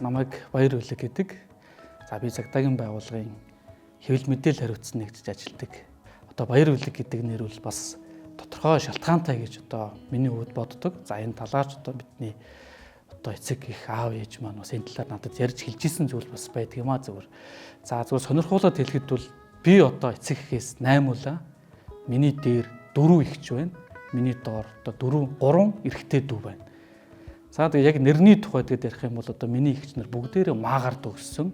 намайг Баяр Улиг гэдэг. За би цагдаагийн байгууллагын хэвлэл мэдээлэл хариуцсан нэгжиж ажилладаг. Одоо Баяр Улиг гэдэг нэр бол бас тодорхой шалтгаантай гэж одоо миний хувьд боддог. За энэ талаарч одоо бидний одоо эцэг их аав ээж маань бас энэ талаар надад ярьж хэлжсэн зүйл бас байдаг юм а зүгээр. За зүгээр сонирхуулаад хэлэхэд бол би одоо эцэг эхээс 8 улаа. Миний дээр 4 эгч байна. Миний доор одоо 3 эрэгтэй дүү байна. За тэгээ яг нэрний тухай тэгээд ярих юм бол одоо миний эгч нар бүгдээрээ маагаар төгссөн.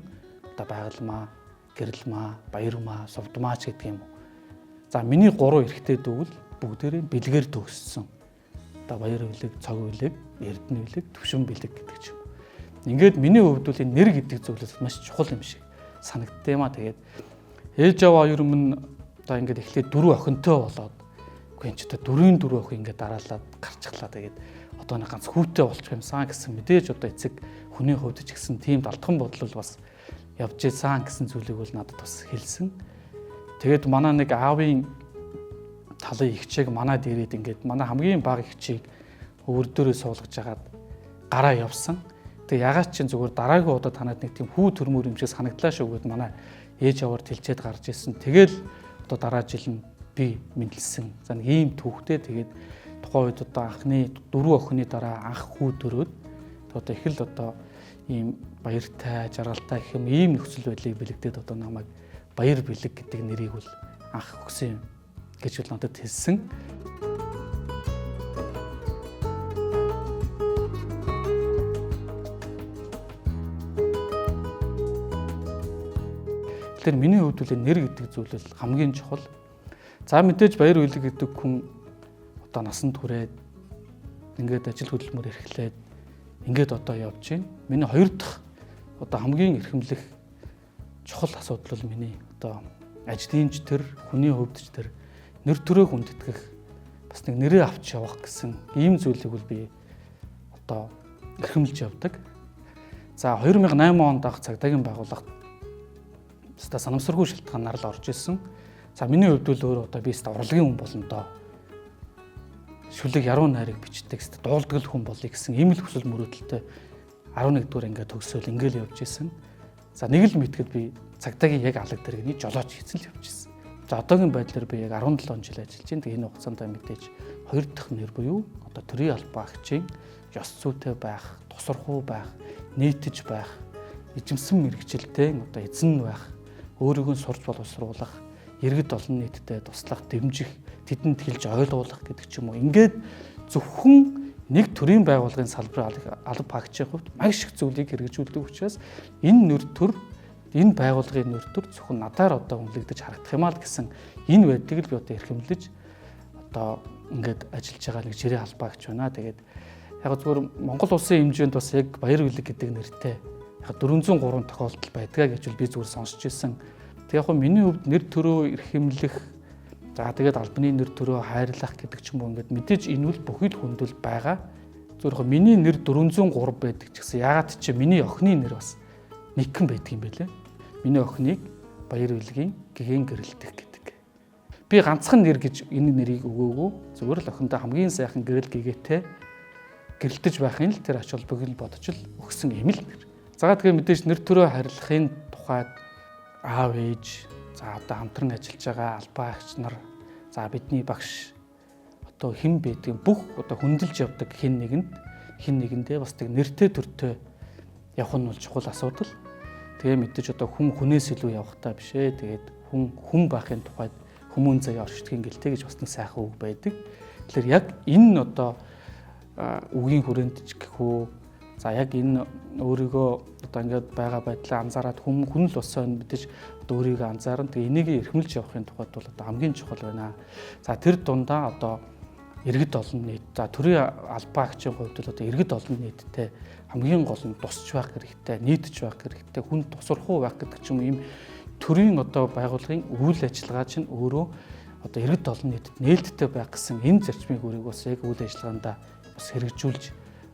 Одоо Байгалмаа, Гэрэлмаа, Баярмаа, Сувдмаач гэдэг юм. За миний 3 эрэгтэй дүү бол бүгдээрээ бэлгээр төгссөн. Одоо Баяр Улиг, Цог Улиг, Эрдэнэ Улиг, Төвшин Бэлэг гэдэг ч юм. Ингээд миний хувьд бол энэ нэр гэдэг зүйлс маш чухал юм шиг санагдтыг юм а. Тэгээд ээж аваа хоёр өмнө одоо ингээд эхлээд 4 охинтой болоод үгүй ч одоо 4 охин ингээд дараалаад гарчихлаа. Тэгээд одоо нэг ганц хүүтэй болчих юмсан гэсэн мэдээж одоо эцэг хүний хувьд ч гэсэн тийм далдхан бодол бас явж ийсан гэсэн зүйлийг бол надад бас хэлсэн. Тэгээд манай нэг аавын талын ихчээг манад ирээд ингээд манай хамгийн бага ихчийг өвөр дөрөө суулгаж хагаад гараа явсан. Тэгээ ягаад ч зүгээр дараагийн удаа танад нэг тийм хүү төрмөр юм шиг санагдлаа шүү гэд манай ээж аваар тэлчээд гарч ирсэн. Тэгэл одоо дараа жил нь би мэдлсэн. За нэг ийм түүхтэй тэгээд тухайн үед одоо анхны 4 охины дараа анх хүү төрөөд одоо их л одоо ийм баяртай, жаргалтай гэх юм ийм нөхцөл байдлыг бэлэгдээд одоо намайг Баяр Бэлэг гэдэг нэрийг бол анх өгсөн юм гэж бол надад хэлсэн. Тэгэхээр миний хувьд бол нэр гэдэг зүйл бол хамгийн чухал. За мэдээж Баяр Улиг гэдэг хүн одоо насанд хүрээд ингээд ажил хөдөлмөр эрхлээд ингээд одоо явж байна. Миний хоёр дахь одоо хамгийн эрхэмлэх чухал асуудал бол миний одоо ажлын ч тэр хүний хувьд ч тэр нэр төрөө хүндэтгэх бас нэг нэрээ авч явах гэсэн ийм зүйлийг бол би одоо эрхэмлж явдаг. За 2008 онд анх цагдаагийн байгууллагт өстой санамсаргүй шалтгаанаар л орж ирсэн. За миний хувьд бол өөр одоо би өстой урлагийн хүн болно доо. Шүлэг яруу найрыг бичдэг, дуулдаг хүн болъё гэсэн ийм л хүсэл мөрөөдөлтэй 11 дугаар ингээд төгсөөл ингээл явж исэн. За нэг л мэтгэд би цагдаагийн яг алаг дэргэний жолооч хийсэн л явж исэн. За одоогийн байдлаар би яг 17 жил ажиллаж байна. Тэгээ энэ хугацаанд мэдээж хоёр дахь нэр буюу одоо төрийн албаагчийн ёс зүйтэй байх, тусархуу байх, нийтж байх, эзэмсэн мэрэгчлээ одоо эзэн байх, өөрийгөө сурч боловсруулах, иргэд олон нийтэд туслах, дэмжих, тэдэнд хэлж ойлгуулах гэдэг ч юм уу. Ингээд зөвхөн нэг төрийн байгууллагын салбарын алба багчийн хувьд маш их зүйлийг хэрэгжүүлдэг учраас энэ нэр төр, энэ байгууллагын нэр төр зөвхөн надаар одоо үнэлэгдэж харагдах юм аа л гэсэн энэ байдгийг л би одоо эрхэмлэж одоо ингээд ажиллаж байгаа нэг жирийн албаагч байна. Тэгээд яг зүгээр Монгол улсын хэмжээнд бас яг Баяр Улиг гэдэг нэртэй яг 403 тохиолдол байдгаа гэж би зүгээр сонсч ирсэн. Тэг яг миний хувьд нэр төрөө эрхэмлэх, за тэгээд албаны нэр төрөө хайрлах гэдэг ч юм уу ингээд мэдээж энэ бол бүхий л хүндэл байгаа. Зөвхөн миний нэр 403 байдаг ч гэсэн ягаад ч миний охины нэр бас нэгэн байдаг юм байлээ. Миний охиныг Баяр Улигийн гэгэн гэрэлтэх гэдэг. Би ганцхан нэр гэж энэ нэрийг өгөөгүй. Зөвхөн л охиндоо хамгийн сайхан гэрэл гэгээтэй гэрэлтэж байхын л тэр ач холбогдол бодож л өгсөн юм л нэр. За тэгээд мэдээж нэр төрөө хайрлахын тухайд аав ээж, за одоо хамтран ажиллаж байгаа албаагч нар, за бидний багш одоо хэн байдгийг бүх одоо хөндлөж явдаг хэн нэгэндээ бас тэг нэртэй төртөө явах нь бол чухал асуудал. Тэгээ мэдээж одоо хүн хүнээс илүү явахтаа биш ээ. Тэгээд хүн байхын тухайд хүмүүн заяа оршдгийн гэлтэй гэж бас нэг сайхан үг байдаг. Тэгэхээр яг энэ одоо үгийн хүрээнд ч гэхүү, за яг энэ өөрийгөө одоо ингээд байгаа байдлаа анзаараад хүн л болсон мэдээж одоо өөрийгөө анзаарна. Тэгээ энийг эрхэмлж явахын тухайд бол одоо хамгийн чухал байна. За тэр дундаа одоо иргэд олон нийт, за төрийн албаагчийн хувьд бол одоо иргэд олон нийттэй хамгийн гол нь тусч байх хэрэгтэй, нийтж байх хэрэгтэй, хүн тусархуу байх гэдэг ч юм ийм төрийн одоо байгууллагын үйл ажиллагаа чинь өөрөө одоо иргэд олон нийтэд нээлттэй байх гэсэн энэ зарчмыг өөрийг бас яг үйл ажиллагаандаа бас хэрэгжүүлж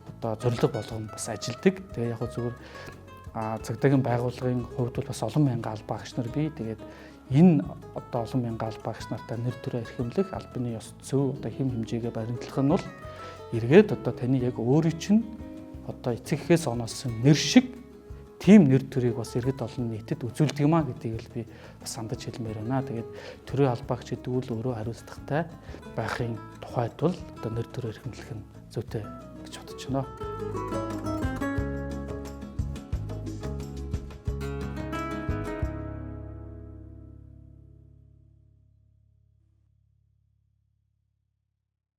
одоо зорилго болгон бас ажилдаг. Тэгээ яг зөвхөн цагдаагийн байгууллагын хувьд бол бас олон мянган албаагч нар бий. Тэгээд энэ одоо олон мянган албаагч нартай нэр төрөө эрхэмлэх, албаны ёс зүй одоо хэм хэмжээгээ баримтлах нь бол эргээд одоо таны яг өөрийн чинь одоо эцэг эхээс оноолсон нэр шиг тийм нэр төрийг бас иргэд олон нийтэд үзүүлдэг юм а гэдгийг л би бас сандаж хэлмээр байна. Тэгээд төрийн албаагч гэдэг үл өөрөө хариуцлагатай байхын тухайд бол одоо нэр төрөөр эрхэмлэх нь зүйтэй гэж бодож байна.